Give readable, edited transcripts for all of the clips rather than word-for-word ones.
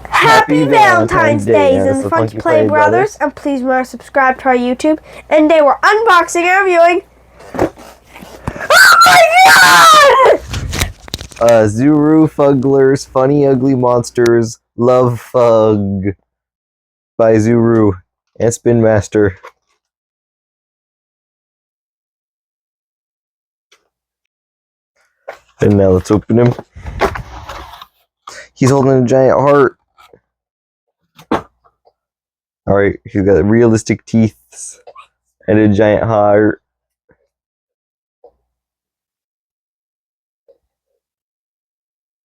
Happy Valentine's Day, and the Funky Play Brothers, and please remember to subscribe to our YouTube. And today we're unboxing and reviewing. Oh my god! Zuru, Fuggler's Funny Ugly Monsters Love Fugg by Zuru and Spin Master. And now let's open him. He's holding a giant heart. Alright, he's got realistic teeth and a giant heart.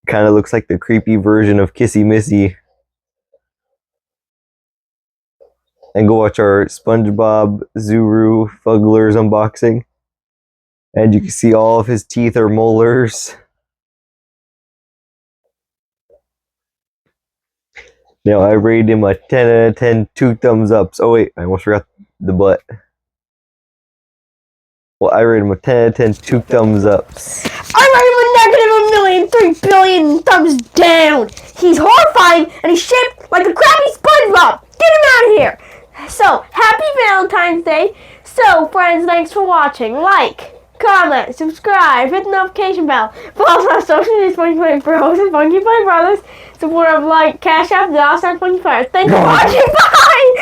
Kind of looks like the creepy version of Kissy Missy. And go watch our SpongeBob, Zuru, Fuggler's unboxing. And you can see all of his teeth are molars. Now I rate him a 10 out of 10, 2 thumbs ups. Oh wait, I almost forgot the butt. Well, I rate him a 10 out of 10, 2 thumbs ups. I rate him a negative 1,000,000,000 3 billion thumbs down. He's horrifying and he's shaped like a crappy SpongeBob. Get him out of here. So, happy Valentine's Day. So, friends, thanks for watching. Like, comment, subscribe, hit the notification bell. Follow us on social media, Funky Play Bros and Funky Play Brothers. Support of like, Cash App, the Funky Fire. Thanks for watching. Bye!